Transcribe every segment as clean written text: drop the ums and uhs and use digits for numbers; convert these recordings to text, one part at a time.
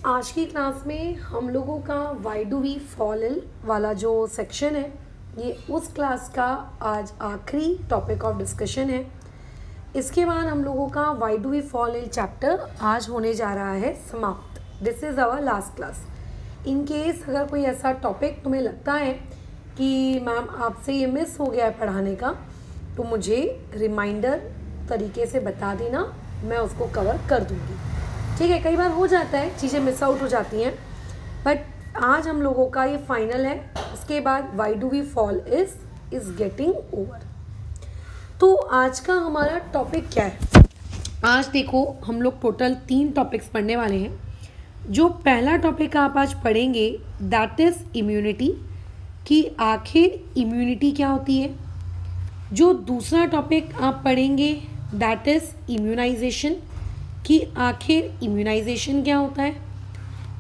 आज की क्लास में हम लोगों का why do we fall ill वाला जो सेक्शन है, ये उस क्लास का आज आखिरी टॉपिक ऑफ डिस्कशन है। इसके बाद हम लोगों का why do we fall ill chapter आज होने जा रहा है समाप्त। This is our last class. In case अगर कोई ऐसा टॉपिक तुम्हें लगता है कि मैम आपसे ये मिस हो गया है पढ़ाने का, तो मुझे रिमाइंडर तरीके से बता देना, मैं उसको कवर कर दूँगी। ठीक है, कई बार हो जाता है, चीज़ें मिस आउट हो जाती हैं, बट आज हम लोगों का ये फाइनल है। उसके बाद why do we fall is getting over. तो आज का हमारा टॉपिक क्या है? आज देखो, हम लोग टोटल 3 टॉपिक्स पढ़ने वाले हैं। जो पहला टॉपिक आप आज पढ़ेंगे दैट इज़ इम्यूनिटी, कि आखिर इम्यूनिटी क्या होती है। जो दूसरा टॉपिक आप पढ़ेंगे दैट इज़ इम्यूनाइजेशन, कि आखिर इम्यूनाइजेशन क्या होता है।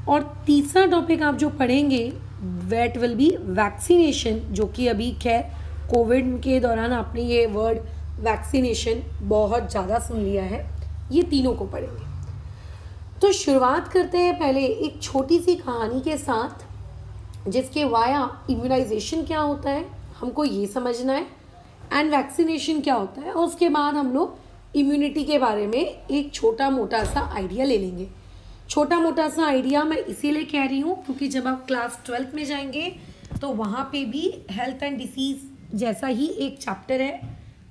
और तीसरा टॉपिक आप जो पढ़ेंगे दैट विल बी वैक्सीनेशन, जो कि अभी खैर कोविड के दौरान आपने ये वर्ड वैक्सीनेशन बहुत ज़्यादा सुन लिया है। ये तीनों को पढ़ेंगे। तो शुरुआत करते हैं पहले एक छोटी सी कहानी के साथ, जिसके वाया इम्यूनाइजेशन क्या होता है हमको ये समझना है, एंड वैक्सीनेशन क्या होता है, और उसके बाद हम लोग इम्यूनिटी के बारे में एक छोटा मोटा सा आइडिया ले लेंगे। छोटा मोटा सा आइडिया मैं इसीलिए कह रही हूँ क्योंकि जब आप क्लास 12th में जाएंगे तो वहाँ पे भी हेल्थ एंड डिसीज़ जैसा ही एक चैप्टर है,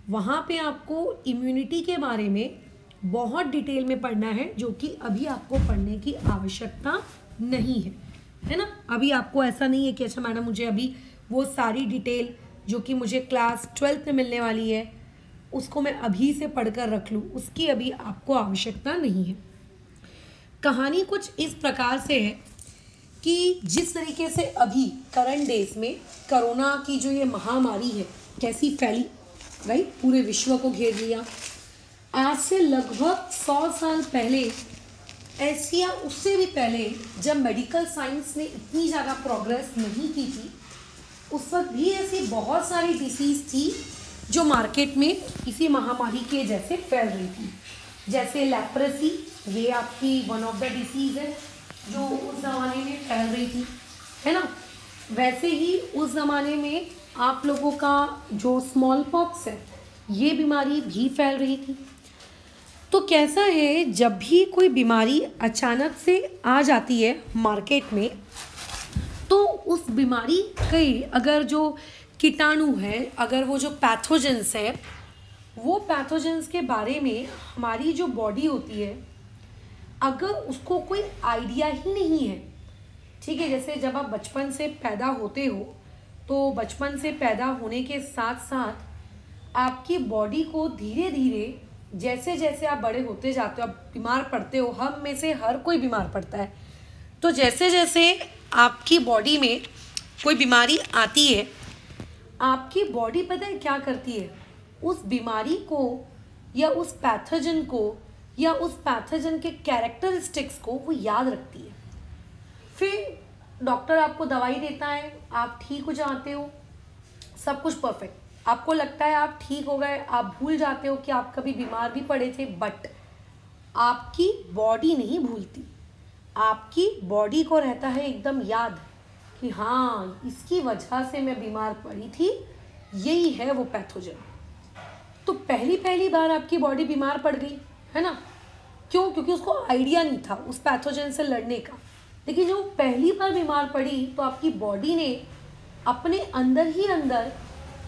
वहाँ पे आपको इम्यूनिटी के बारे में बहुत डिटेल में पढ़ना है, जो कि अभी आपको पढ़ने की आवश्यकता नहीं है ना। अभी आपको ऐसा नहीं है कि अच्छा मैडम मुझे अभी वो सारी डिटेल जो कि मुझे क्लास 12th में मिलने वाली है उसको मैं अभी से पढ़कर रख लूँ, उसकी अभी आपको आवश्यकता नहीं है। कहानी कुछ इस प्रकार से है कि जिस तरीके से अभी करंट डेज में कोरोना की जो ये महामारी है कैसी फैली, राइट, पूरे विश्व को घेर लिया। आज से लगभग 100 साल पहले ऐसी या उससे भी पहले जब मेडिकल साइंस ने इतनी ज़्यादा प्रोग्रेस नहीं की थी, उस वक्त भी ऐसी बहुत सारी डिसीज़ थी जो मार्केट में इसी महामारी के जैसे फैल रही थी। जैसे लेप्रेसी, ये आपकी वन ऑफ द डिसीज़ है जो उस ज़माने में फैल रही थी, है ना। वैसे ही उस ज़माने में आप लोगों का जो स्मॉल पॉक्स है ये बीमारी भी फैल रही थी। तो कैसा है, जब भी कोई बीमारी अचानक से आ जाती है मार्केट में, तो उस बीमारी के अगर जो कीटाणु है, अगर वो जो पैथोजेंस है, वो पैथोजेंस के बारे में हमारी जो बॉडी होती है अगर उसको कोई आइडिया ही नहीं है, ठीक है। जैसे जब आप बचपन से पैदा होते हो तो बचपन से पैदा होने के साथ साथ आपकी बॉडी को धीरे धीरे जैसे जैसे आप बड़े होते जाते हो, आप बीमार पड़ते हो, हम में से हर कोई बीमार पड़ता है। तो जैसे जैसे आपकी बॉडी में कोई बीमारी आती है, आपकी बॉडी पता है क्या करती है, उस बीमारी को या उस पैथोजन को या उस पैथोजन के कैरेक्टरिस्टिक्स को वो याद रखती है। फिर डॉक्टर आपको दवाई देता है, आप ठीक हो जाते हो, सब कुछ परफेक्ट, आपको लगता है आप ठीक हो गए, आप भूल जाते हो कि आप कभी बीमार भी पड़े थे, बट आपकी बॉडी नहीं भूलती। आपकी बॉडी को रहता है एकदम याद कि हाँ, इसकी वजह से मैं बीमार पड़ी थी, यही है वो पैथोजन। तो पहली बार आपकी बॉडी बीमार पड़ गई, है ना, क्यों? क्योंकि उसको आइडिया नहीं था उस पैथोजन से लड़ने का। लेकिन जब पहली बार बीमार पड़ी तो आपकी बॉडी ने अपने अंदर ही अंदर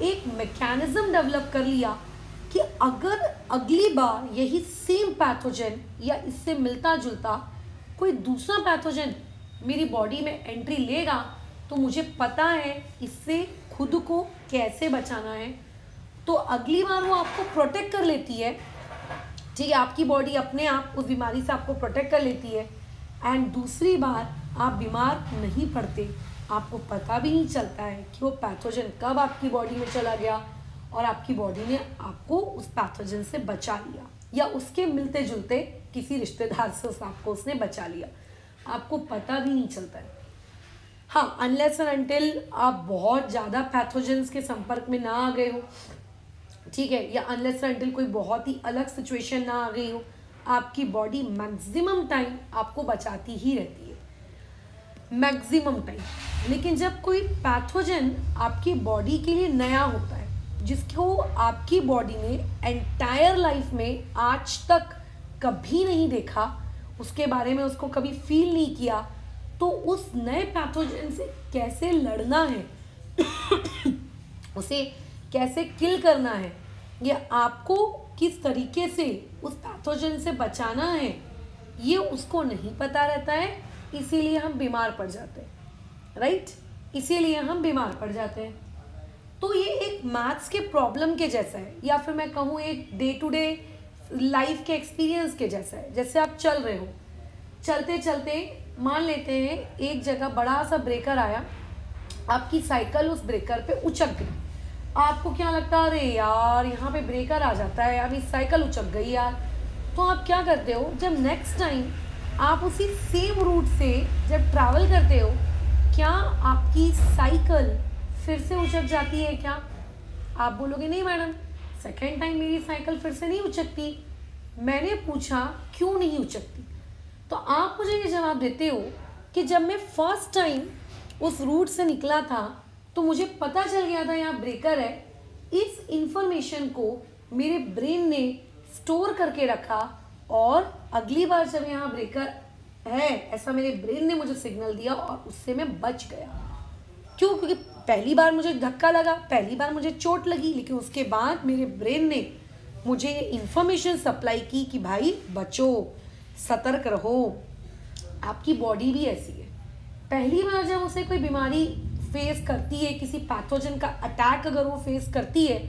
एक मैकेनिज्म डेवलप कर लिया कि अगर अगली बार यही सेम पैथोजन या इससे मिलता जुलता कोई दूसरा पैथोजन मेरी बॉडी में एंट्री लेगा तो मुझे पता है इससे खुद को कैसे बचाना है। तो अगली बार वो आपको प्रोटेक्ट कर लेती है, ठीक है, आपकी बॉडी अपने आप उस बीमारी से आपको प्रोटेक्ट कर लेती है, एंड दूसरी बार आप बीमार नहीं पड़ते, आपको पता भी नहीं चलता है कि वो पैथोजन कब आपकी बॉडी में चला गया और आपकी बॉडी ने आपको उस पैथोजन से बचा लिया, या उसके मिलते जुलते किसी रिश्तेदार से आपको उसने बचा लिया, आपको पता भी नहीं चलता है। हाँ, अनलेस एंड अनटिल आप बहुत ज़्यादा पैथोजेंस के संपर्क में ना आ गए हो, ठीक है, या अनलेस एंड अनटिल कोई बहुत ही अलग सिचुएशन ना आ गई हो, आपकी बॉडी मैक्सिमम टाइम आपको बचाती ही रहती है। Maximum time. लेकिन जब कोई पैथोजन आपकी बॉडी के लिए नया होता है, जिसको आपकी बॉडी ने एंटायर लाइफ में आज तक कभी नहीं देखा, उसके बारे में उसको कभी फील नहीं किया, तो उस नए पैथोजन से कैसे लड़ना है उसे कैसे किल करना है, या आपको किस तरीके से उस पैथोजन से बचाना है, ये उसको नहीं पता रहता है। इसीलिए हम बीमार पड़ जाते हैं, राइट? इसीलिए हम बीमार पड़ जाते हैं। तो ये एक मैथ्स के प्रॉब्लम के जैसा है, या फिर मैं कहूँ एक डे टू डे लाइफ के एक्सपीरियंस के जैसा है। जैसे आप चल रहे हो, चलते चलते मान लेते हैं एक जगह बड़ा सा ब्रेकर आया, आपकी साइकिल उस ब्रेकर पे उचक गई। आपको क्या लगता है, अरे यार यहाँ पे ब्रेकर आ जाता है, अभी साइकिल उचक गई यार। तो आप क्या करते हो, जब नेक्स्ट टाइम आप उसी सेम रूट से जब ट्रैवल करते हो, क्या आपकी साइकिल फिर से उचक जाती है क्या? आप बोलोगे नहीं मैडम, सेकेंड टाइम मेरी साइकिल फिर से नहीं उचकती। मैंने पूछा क्यों नहीं उचकती, तो आप मुझे ये जवाब देते हो कि जब मैं फर्स्ट टाइम उस रूट से निकला था तो मुझे पता चल गया था यहाँ ब्रेकर है। इस इंफॉर्मेशन को मेरे ब्रेन ने स्टोर करके रखा, और अगली बार जब यहाँ ब्रेकर है ऐसा मेरे ब्रेन ने मुझे सिग्नल दिया और उससे मैं बच गया। क्यों? क्योंकि पहली बार मुझे धक्का लगा, पहली बार मुझे चोट लगी, लेकिन उसके बाद मेरे ब्रेन ने मुझे ये इंफॉर्मेशन सप्लाई की कि भाई बचो, सतर्क रहो। आपकी बॉडी भी ऐसी है, पहली बार जब उसे कोई बीमारी फेस करती है, किसी पैथोजन का अटैक अगर वो फेस करती है,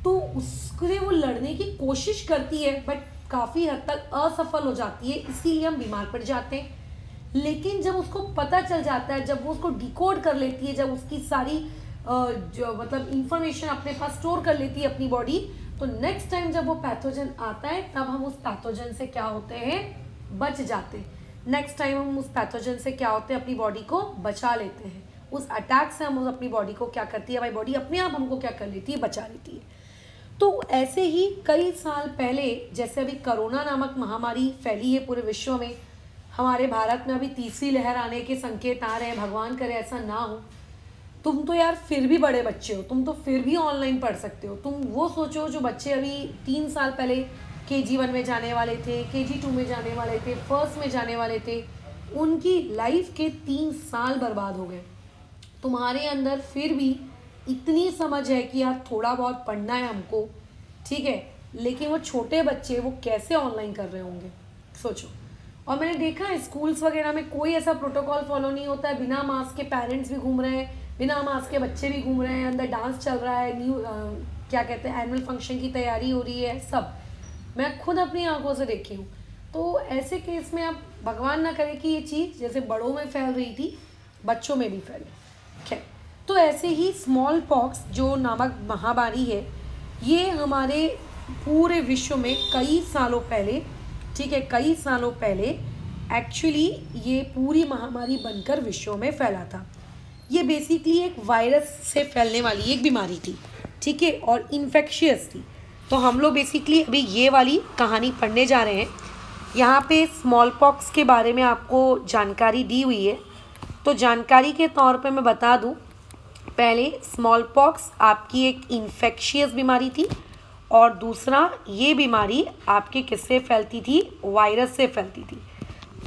तो उसके वो लड़ने की कोशिश करती है, बट काफ़ी हद तक असफल हो जाती है, इसीलिए हम बीमार पड़ जाते हैं। लेकिन जब उसको पता चल जाता है, जब वो उसको डिकोड कर लेती है, जब उसकी सारी जो मतलब इंफॉर्मेशन अपने पास स्टोर कर लेती है अपनी बॉडी, तो नेक्स्ट टाइम जब वो पैथोजन आता है तब हम उस पैथोजन से क्या होते हैं, बच जाते हैं। नेक्स्ट टाइम हम उस पैथोजन से क्या होते हैं, अपनी बॉडी को बचा लेते हैं। उस अटैक से हम अपनी बॉडी को क्या करती है, हमारी बॉडी अपने आप हमको क्या कर लेती है, बचा लेती है। तो ऐसे ही कई साल पहले, जैसे अभी कोरोना नामक महामारी फैली है पूरे विश्व में, हमारे भारत में अभी तीसरी लहर आने के संकेत आ रहे हैं, भगवान करे ऐसा ना हो। तुम तो यार फिर भी बड़े बच्चे हो, तुम तो फिर भी ऑनलाइन पढ़ सकते हो। तुम वो सोचो जो बच्चे अभी 3 साल पहले KG1 में जाने वाले थे, KG2 में जाने वाले थे, फर्स्ट में जाने वाले थे, उनकी लाइफ के 3 साल बर्बाद हो गए। तुम्हारे अंदर फिर भी इतनी समझ है कि यार थोड़ा बहुत पढ़ना है हमको, ठीक है, लेकिन वो छोटे बच्चे वो कैसे ऑनलाइन कर रहे होंगे, सोचो। और मैंने देखा है स्कूल्स वगैरह में कोई ऐसा प्रोटोकॉल फॉलो नहीं होता है, बिना मास्क के पेरेंट्स भी घूम रहे हैं, बिना मास्क के बच्चे भी घूम रहे हैं, अंदर डांस चल रहा है, क्या कहते हैं, एनुअल फंक्शन की तैयारी हो रही है, सब मैं खुद अपनी आंखों से देखी हूँ। तो ऐसे केस में आप भगवान ना करे कि ये चीज़ जैसे बड़ों में फैल रही थी, बच्चों में भी फैले। खैर, तो ऐसे ही स्मॉल पॉक्स जो नामक महामारी है, ये हमारे पूरे विश्व में कई सालों पहले, ठीक है, कई सालों पहले एक्चुअली ये पूरी महामारी बनकर विश्व में फैला था। ये बेसिकली एक वायरस से फैलने वाली एक बीमारी थी, ठीक है, और इन्फेक्शियस थी। तो हम लोग बेसिकली अभी ये वाली कहानी पढ़ने जा रहे हैं। यहाँ पे स्मॉल पॉक्स के बारे में आपको जानकारी दी हुई है। तो जानकारी के तौर पे मैं बता दूँ, पहले स्मॉल पॉक्स आपकी एक इन्फेक्शियस बीमारी थी, और दूसरा ये बीमारी आपके किससे फैलती थी, वायरस से फैलती थी।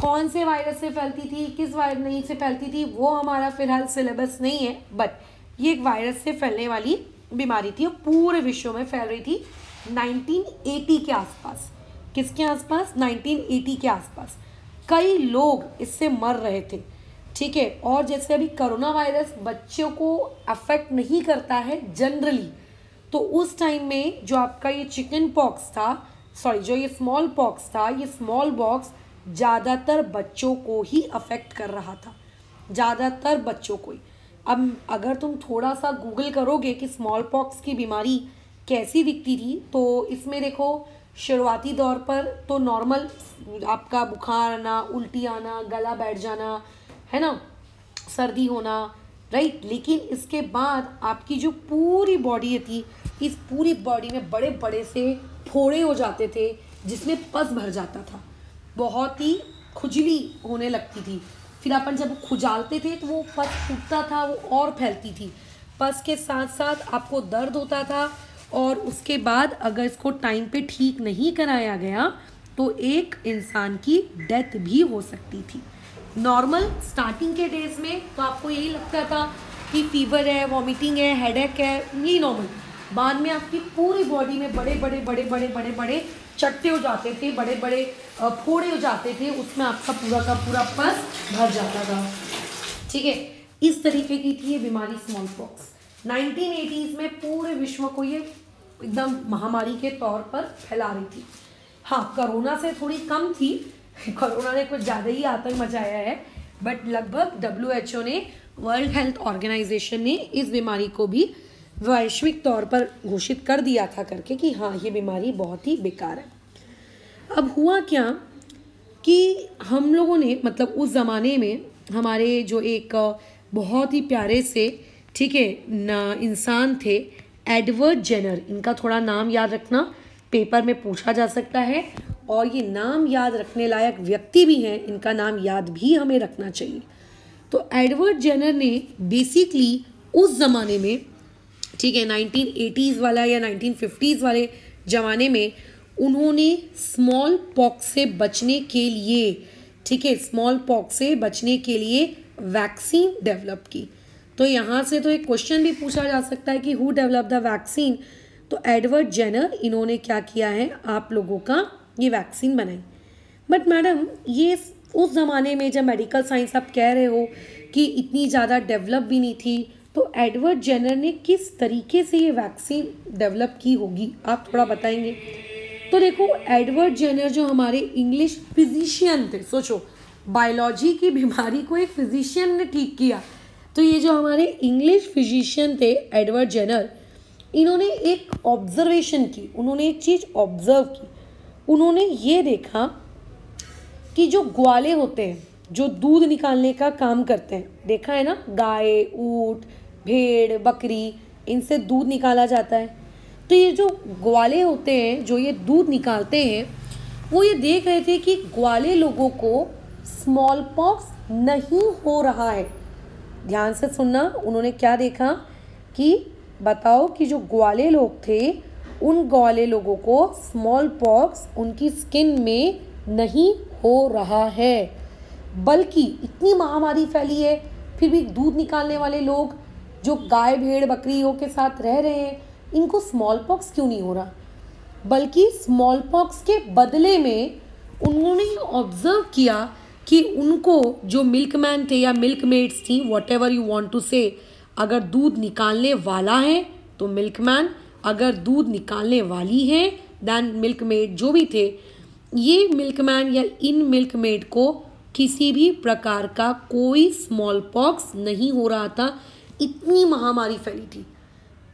कौन से वायरस से फैलती थी, किस वायरस नहीं से फैलती थी, वो हमारा फिलहाल सिलेबस नहीं है, बट ये एक वायरस से फैलने वाली बीमारी थी और पूरे विश्व में फैल रही थी 1980 के आसपास। किसके आसपास? 1980 के आसपास। कई लोग इससे मर रहे थे, ठीक है। और जैसे अभी कोरोना वायरस बच्चों को अफेक्ट नहीं करता है जनरली, तो उस टाइम में जो आपका ये चिकन पॉक्स था, सॉरी जो ये स्मॉल पॉक्स था, ये स्मॉल पॉक्स ज़्यादातर बच्चों को ही अफेक्ट कर रहा था, ज़्यादातर बच्चों को ही। अब अगर तुम थोड़ा सा गूगल करोगे कि स्मॉल पॉक्स की बीमारी कैसी दिखती थी, तो इसमें देखो शुरुआती दौर पर तो नॉर्मल आपका बुखार आना, उल्टी आना, गला बैठ जाना, है ना, सर्दी होना, राइट। लेकिन इसके बाद आपकी जो पूरी बॉडी थी, इस पूरी बॉडी में बड़े बड़े से फोड़े हो जाते थे जिसमें पस भर जाता था, बहुत ही खुजली होने लगती थी, फिर अपन जब खुजालते थे तो वो पस फूटता था, वो और फैलती थी। पस के साथ साथ आपको दर्द होता था और उसके बाद अगर इसको टाइम पे ठीक नहीं कराया गया तो एक इंसान की डेथ भी हो सकती थी। नॉर्मल स्टार्टिंग के डेज में तो आपको यही लगता था कि फीवर है, वॉमिटिंग है, हेडेक है, यही नॉर्मल। बाद में आपकी पूरी बॉडी में बड़े बड़े चट्टे हो जाते थे, बड़े बड़े फोड़े हो जाते थे, उसमें आपका पूरा का पूरा पस भर जाता था। ठीक है, इस तरीके की थी ये बीमारी स्मॉल पॉक्स। 1980s में पूरे विश्व को ये एकदम महामारी के तौर पर फैला रही थी। हाँ, कोरोना से थोड़ी कम थी, कोरोना ने कुछ ज़्यादा ही आतंक मचाया है, बट लगभग WHO ने, वर्ल्ड हेल्थ ऑर्गेनाइजेशन ने इस बीमारी को भी वैश्विक तौर पर घोषित कर दिया था करके कि हाँ, ये बीमारी बहुत ही बेकार है। अब हुआ क्या कि हम लोगों ने, मतलब उस ज़माने में हमारे जो एक बहुत ही प्यारे से, ठीक है ना, इंसान थे एडवर्ड जेनर। इनका थोड़ा नाम याद रखना, पेपर में पूछा जा सकता है और ये नाम याद रखने लायक व्यक्ति भी हैं, इनका नाम याद भी हमें रखना चाहिए। तो एडवर्ड जेनर ने बेसिकली उस ज़माने में, ठीक है, 1980s वाला या 1950s वाले ज़माने में उन्होंने स्मॉल पॉक्स से बचने के लिए, ठीक है, स्मॉल पॉक्स से बचने के लिए वैक्सीन डेवलप की। तो यहाँ से तो एक क्वेश्चन भी पूछा जा सकता है कि हु डेवलप द वैक्सीन। तो एडवर्ड जेनर, इन्होंने क्या किया है, आप लोगों का ये वैक्सीन बनाई। बट मैडम, ये उस ज़माने में जब मेडिकल साइंस आप कह रहे हो कि इतनी ज़्यादा डेवलप भी नहीं थी, तो एडवर्ड जेनर ने किस तरीके से ये वैक्सीन डेवलप की होगी, आप थोड़ा बताएंगे। तो देखो, एडवर्ड जेनर जो हमारे इंग्लिश फिजिशियन थे, सोचो बायोलॉजी की बीमारी को एक फिजिशियन ने ठीक किया। तो ये जो हमारे इंग्लिश फिजिशियन थे एडवर्ड जेनर, इन्होंने एक ऑब्जर्वेशन की, उन्होंने एक चीज़ ऑब्जर्व की। उन्होंने ये देखा कि जो ग्वाले होते हैं, जो दूध निकालने का काम करते हैं, देखा है ना, गाय, ऊँट, भेड़, बकरी, इनसे दूध निकाला जाता है। तो ये जो ग्वाले होते हैं, जो ये दूध निकालते हैं, वो ये देख रहे थे कि ग्वाले लोगों को स्मॉल पॉक्स नहीं हो रहा है। ध्यान से सुनना, उन्होंने क्या देखा कि बताओ कि जो ग्वाले लोग थे, उन ग्वाले लोगों को स्मॉल पॉक्स उनकी स्किन में नहीं हो रहा है, बल्कि इतनी महामारी फैली है, फिर भी दूध निकालने वाले लोग जो गाय, भेड़, बकरियों के साथ रह रहे हैं, इनको स्मॉल पॉक्स क्यों नहीं हो रहा। बल्कि स्मॉल पॉक्स के बदले में उन्होंने ऑब्जर्व किया कि उनको जो मिल्कमैन थे या मिल्कमेड्स थी, whatever you want to say, अगर दूध निकालने वाला है तो मिल्कमैन, अगर दूध निकालने वाली है दैन मिल्कमेड, जो भी थे, ये मिल्कमैन या इन मिल्कमेड को किसी भी प्रकार का कोई स्मॉल पॉक्स नहीं हो रहा था। इतनी महामारी फैली थी,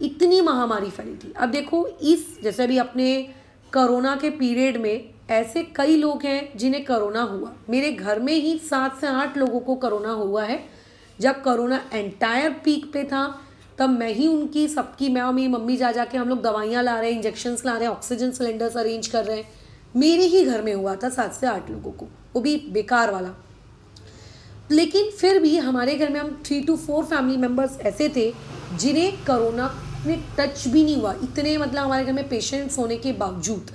इतनी महामारी फैली थी। अब देखो, इस जैसे अभी अपने कोरोना के पीरियड में ऐसे कई लोग हैं जिन्हें कोरोना हुआ। मेरे घर में ही 7 से 8 लोगों को कोरोना हुआ है। जब कोरोना एंटायर पीक पे था, तब मैं ही उनकी सबकी, मैं और मेरी मम्मी जा के हम लोग दवाइयाँ ला रहे हैं, इंजेक्शन्स ला रहे हैं, ऑक्सीजन सिलेंडर्स अरेंज कर रहे हैं। मेरे ही घर में हुआ था 7 से 8 लोगों को, वो भी बेकार वाला। लेकिन फिर भी हमारे घर में हम 3 to 4 फैमिली मेम्बर्स ऐसे थे जिन्हें कोरोना ने टच भी नहीं हुआ। इतने, मतलब हमारे घर में पेशेंट्स होने के बावजूद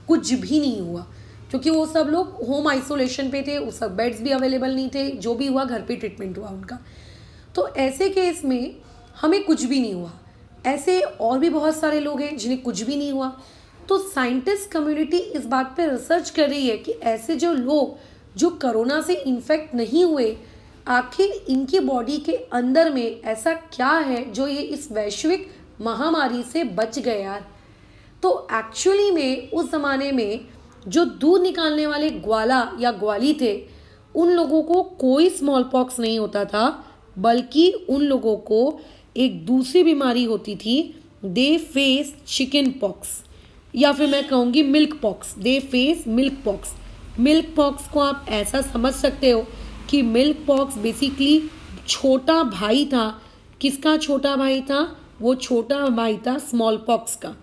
कुछ भी नहीं हुआ, क्योंकि वो सब लोग होम आइसोलेशन पे थे, उस सब बेड्स भी अवेलेबल नहीं थे, जो भी हुआ घर पे ट्रीटमेंट हुआ उनका। तो ऐसे केस में हमें कुछ भी नहीं हुआ। ऐसे और भी बहुत सारे लोग हैं जिन्हें कुछ भी नहीं हुआ। तो साइंटिस्ट कम्युनिटी इस बात पे रिसर्च कर रही है कि ऐसे जो लोग जो कोरोना से इन्फेक्ट नहीं हुए, आखिर इनकी बॉडी के अंदर में ऐसा क्या है जो ये इस वैश्विक महामारी से बच गए यार। तो एक्चुअली में उस ज़माने में जो दूध निकालने वाले ग्वाला या ग्वाली थे, उन लोगों को कोई स्मॉल पॉक्स नहीं होता था, बल्कि उन लोगों को एक दूसरी बीमारी होती थी, दे फेस चिकन पॉक्स, या फिर मैं कहूँगी milk pox. They face milk pox. Milk pox को आप ऐसा समझ सकते हो कि मिल्क पॉक्स बेसिकली छोटा भाई था। किसका छोटा भाई था? वो छोटा भाई था स्मॉल पॉक्स का।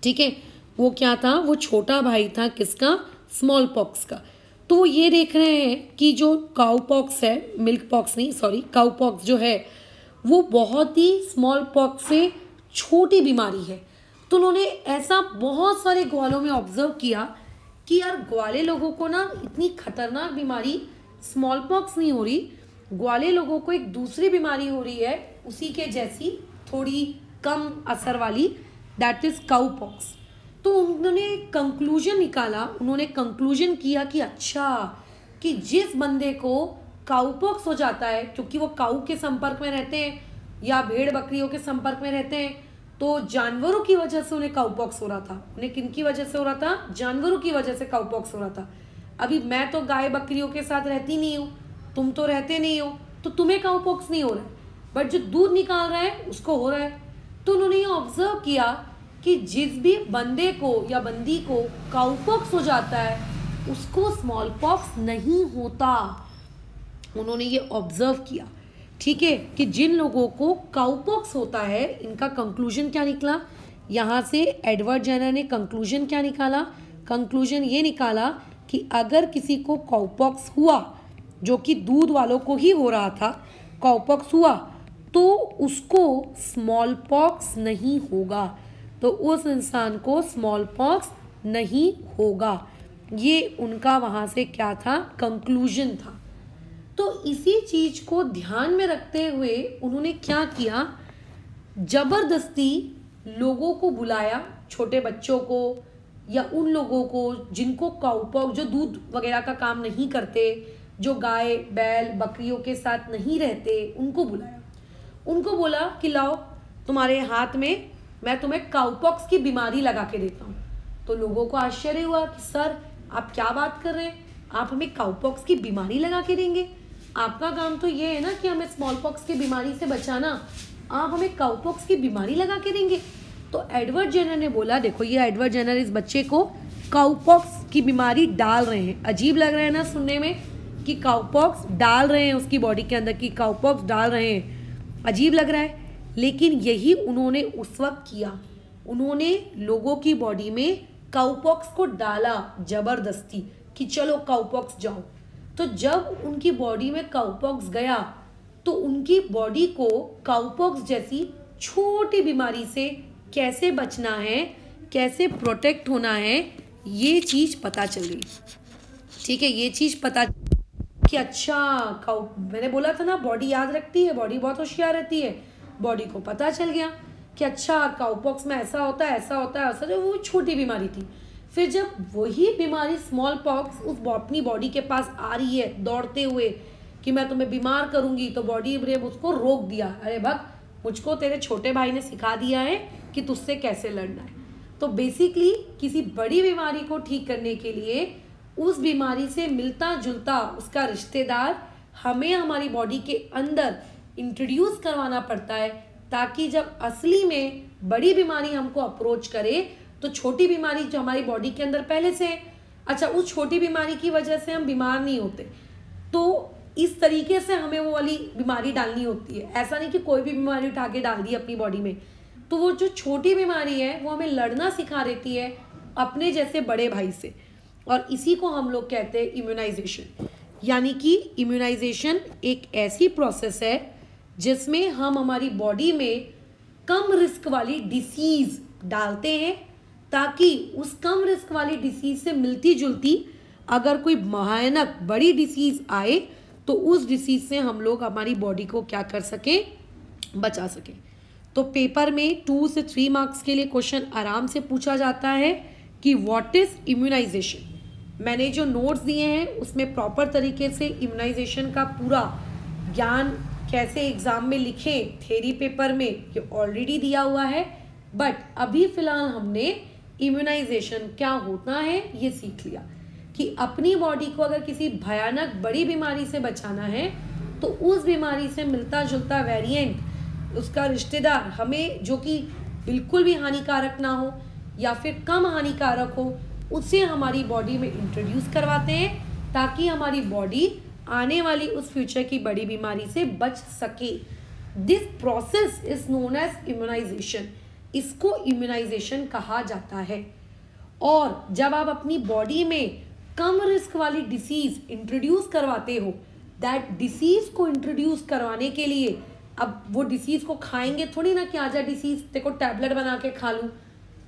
ठीक है, वो क्या था? वो छोटा भाई था किसका? स्मॉल पॉक्स का। तो ये देख रहे हैं कि जो काउ पॉक्स है, मिल्क पॉक्स नहीं सॉरी, काउ पॉक्स जो है वो बहुत ही स्मॉल पॉक्स से छोटी बीमारी है। तो उन्होंने ऐसा बहुत सारे ग्वालों में ऑब्जर्व किया कि यार ग्वाले लोगों को ना इतनी खतरनाक बीमारी स्मॉल पॉक्स नहीं हो रही, ग्वाले लोगों को एक दूसरी बीमारी हो रही है उसी के जैसी, थोड़ी कम असर वाली, दैट इज काउ पॉक्स। तो उन्होंने कंक्लूजन निकाला, उन्होंने कंक्लूजन किया कि अच्छा, कि जिस बंदे को काउ पॉक्स हो जाता है, क्योंकि वो काउ के संपर्क में रहते हैं या भेड़ बकरियों के संपर्क में रहते हैं, तो जानवरों की वजह से उन्हें काउ पॉक्स हो रहा था। उन्हें किन की वजह से हो रहा था? जानवरों की वजह से काउ पॉक्स हो रहा था। अभी मैं तो गाय बकरियों के साथ रहती नहीं हूँ, तुम तो रहते नहीं हो, तो तुम्हें काउ पॉक्स नहीं हो रहा है, बट जो दूध निकाल रहा है उसको हो रहा है। तो उन्होंने ये ऑब्जर्व किया कि जिस भी बंदे को या बंदी को काउ पॉक्स हो जाता है उसको स्मॉल पॉक्स नहीं होता। उन्होंने ये ऑब्जर्व किया, ठीक है, कि जिन लोगों को काउ पॉक्स होता है, इनका कंक्लूजन क्या निकला यहाँ से? एडवर्ड जेनर ने कंक्लूजन क्या निकाला? कंक्लूजन ये निकाला कि अगर किसी को काउ पॉक्स हुआ, जो कि दूध वालों को ही हो रहा था, काउ पॉक्स हुआ, तो उसको स्मॉल पॉक्स नहीं होगा, तो उस इंसान को स्मॉल पॉक्स नहीं होगा। ये उनका वहाँ से क्या था? कंक्लूजन था। तो इसी चीज को ध्यान में रखते हुए उन्होंने क्या किया, जबरदस्ती लोगों को बुलाया, छोटे बच्चों को या उन लोगों को जिनको काउ पॉक्स, जो दूध वगैरह का काम नहीं करते, जो गाय बैल बकरियों के साथ नहीं रहते, उनको बुलाया। उनको बोला कि लाओ तुम्हारे हाथ में मैं तुम्हें काउ पॉक्स की बीमारी लगा के देता हूँ। तो लोगों को आश्चर्य हुआ कि सर आप क्या बात कर रहे हैं, आप हमें काउ पॉक्स की बीमारी लगा के देंगे? आपका काम तो ये है ना कि हमें स्मॉल पॉक्स की बीमारी से बचाना, आप हमें काउ पॉक्स की बीमारी लगा के देंगे? तो एडवर्ड जेनर ने बोला, देखो ये एडवर्ड जेनर इस बच्चे को काउ पॉक्स की बीमारी डाल रहे हैं। अजीब लग रहा है ना सुनने में कि काउ पॉक्स डाल रहे हैं उसकी बॉडी के अंदर, कि काउ पॉक्स डाल रहे हैं, अजीब लग रहा है। लेकिन यही उन्होंने उस वक्त किया, उन्होंने लोगों की बॉडी में काउ पॉक्स को डाला जबरदस्ती कि चलो काउ पॉक्स जाओ। तो जब उनकी बॉडी में काउ पॉक्स गया तो उनकी बॉडी को काउ पॉक्स जैसी छोटी बीमारी से कैसे बचना है, कैसे प्रोटेक्ट होना है, ये चीज पता चल गई। ठीक है, ये चीज पता कि अच्छा काउ, मैंने बोला था ना बॉडी याद रखती है, बॉडी बहुत होशियार रहती है। बॉडी को पता चल गया कि अच्छा काउ पॉक्स में ऐसा होता है, ऐसा होता है, ऐसा, जो वो छोटी बीमारी थी। फिर जब वही बीमारी स्मॉल पॉक्स उस अपनी बॉडी के पास आ रही है दौड़ते हुए कि मैं तुम्हें बीमार करूंगी, तो बॉडी ने उसको रोक दिया। अरे भक्त, मुझको तेरे छोटे भाई ने सिखा दिया है कि तुझसे कैसे लड़ना है। तो बेसिकली किसी बड़ी बीमारी को ठीक करने के लिए उस बीमारी से मिलता जुलता उसका रिश्तेदार हमें हमारी बॉडी के अंदर इंट्रोड्यूस करवाना पड़ता है, ताकि जब असली में बड़ी बीमारी हमको अप्रोच करे तो छोटी बीमारी जो हमारी बॉडी के अंदर पहले से है, अच्छा उस छोटी बीमारी की वजह से हम बीमार नहीं होते। तो इस तरीके से हमें वो वाली बीमारी डालनी होती है। ऐसा नहीं कि कोई भी बीमारी उठा के डाल दी अपनी बॉडी में। तो वो जो छोटी बीमारी है वो हमें लड़ना सिखा देती है अपने जैसे बड़े भाई से, और इसी को हम लोग कहते हैं इम्यूनाइजेशन। यानी कि इम्यूनाइजेशन एक ऐसी प्रोसेस है जिसमें हम हमारी बॉडी में कम रिस्क वाली डिसीज डालते हैं, ताकि उस कम रिस्क वाली डिसीज से मिलती जुलती अगर कोई भयानक बड़ी डिसीज आए तो उस डिसीज से हम लोग हमारी बॉडी को क्या कर सकें, बचा सकें। तो पेपर में 2 से 3 मार्क्स के लिए क्वेश्चन आराम से पूछा जाता है कि व्हाट इज इम्यूनाइजेशन। मैंने जो नोट्स दिए हैं उसमें प्रॉपर तरीके से इम्यूनाइजेशन का पूरा ज्ञान कैसे एग्जाम में लिखें थ्योरी पेपर में ये ऑलरेडी दिया हुआ है, बट अभी फिलहाल हमने इम्यूनाइजेशन क्या होता है ये सीख लिया कि अपनी बॉडी को अगर किसी भयानक बड़ी बीमारी से बचाना है तो उस बीमारी से मिलता जुलता वेरिएंट उसका रिश्तेदार हमें, जो कि बिल्कुल भी हानिकारक ना हो या फिर कम हानिकारक हो, उसे हमारी बॉडी में इंट्रोड्यूस करवाते हैं, ताकि हमारी बॉडी आने वाली उस फ्यूचर की बड़ी बीमारी से बच सके। This process is known as immunization. इसको इम्यूनाइजेशन कहा जाता है। और जब आप अपनी बॉडी में कम रिस्क वाली डिसीज इंट्रोड्यूस करवाते हो, दैट डिसीज को इंट्रोड्यूस करवाने के लिए अब वो डिसीज को खाएंगे थोड़ी ना कि आजा डिसीज देखो टैबलेट बना के खा लूँ।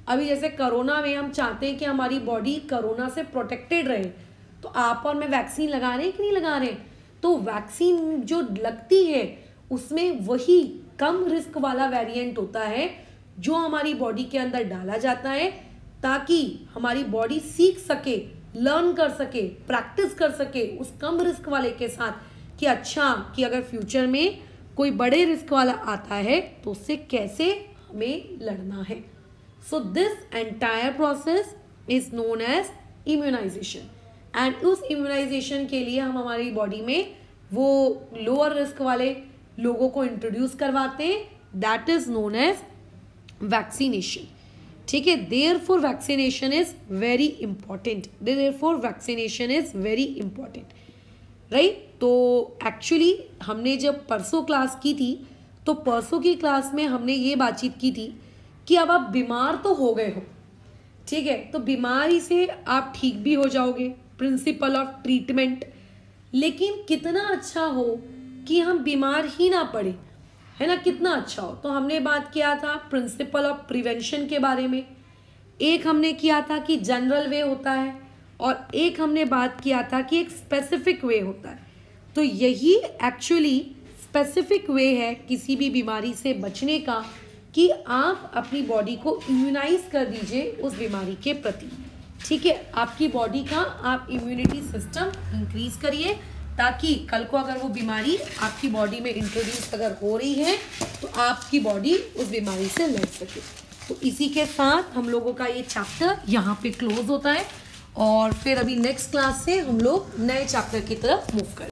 अभी जैसे कोरोना में हम चाहते हैं कि हमारी बॉडी कोरोना से प्रोटेक्टेड रहे, तो आप और मैं वैक्सीन लगा रहे हैं कि नहीं लगा रहे हैं? तो वैक्सीन जो लगती है उसमें वही कम रिस्क वाला वेरिएंट होता है जो हमारी बॉडी के अंदर डाला जाता है, ताकि हमारी बॉडी सीख सके, लर्न कर सके, प्रैक्टिस कर सके उस कम रिस्क वाले के साथ कि अच्छा कि अगर फ्यूचर में कोई बड़े रिस्क वाला आता है तो उससे कैसे हमें लड़ना है। So this entire process is known as immunization. And उस इम्यूनाइजेशन के लिए हम हमारी बॉडी में वो लोअर रिस्क वाले लोगों को इंट्रोड्यूस करवाते हैं, that is known as vaccination. ठीक है, therefore vaccination is very important, therefore vaccination is very important, right. तो एक्चुअली हमने जब परसों क्लास की थी तो परसों की क्लास में हमने ये बातचीत की थी कि अब आप बीमार तो हो गए हो, ठीक है, तो बीमारी से आप ठीक भी हो जाओगे, प्रिंसिपल ऑफ ट्रीटमेंट। लेकिन कितना अच्छा हो कि हम बीमार ही ना पड़े, है ना, कितना अच्छा हो। तो हमने बात किया था प्रिंसिपल ऑफ प्रिवेंशन के बारे में, एक हमने किया था कि जनरल वे होता है और एक हमने बात किया था कि एक स्पेसिफिक वे होता है। तो यही एक्चुअली स्पेसिफिक वे है किसी भी बीमारी से बचने का कि आप अपनी बॉडी को इम्यूनाइज कर दीजिए उस बीमारी के प्रति। ठीक है, आपकी बॉडी का आप इम्यूनिटी सिस्टम इंक्रीज करिए ताकि कल को अगर वो बीमारी आपकी बॉडी में इंट्रोड्यूस अगर हो रही है तो आपकी बॉडी उस बीमारी से लड़ सके। तो इसी के साथ हम लोगों का ये चैप्टर यहाँ पे क्लोज होता है और फिर अभी नेक्स्ट क्लास से हम लोग नए चैप्टर की तरफ मूव करें।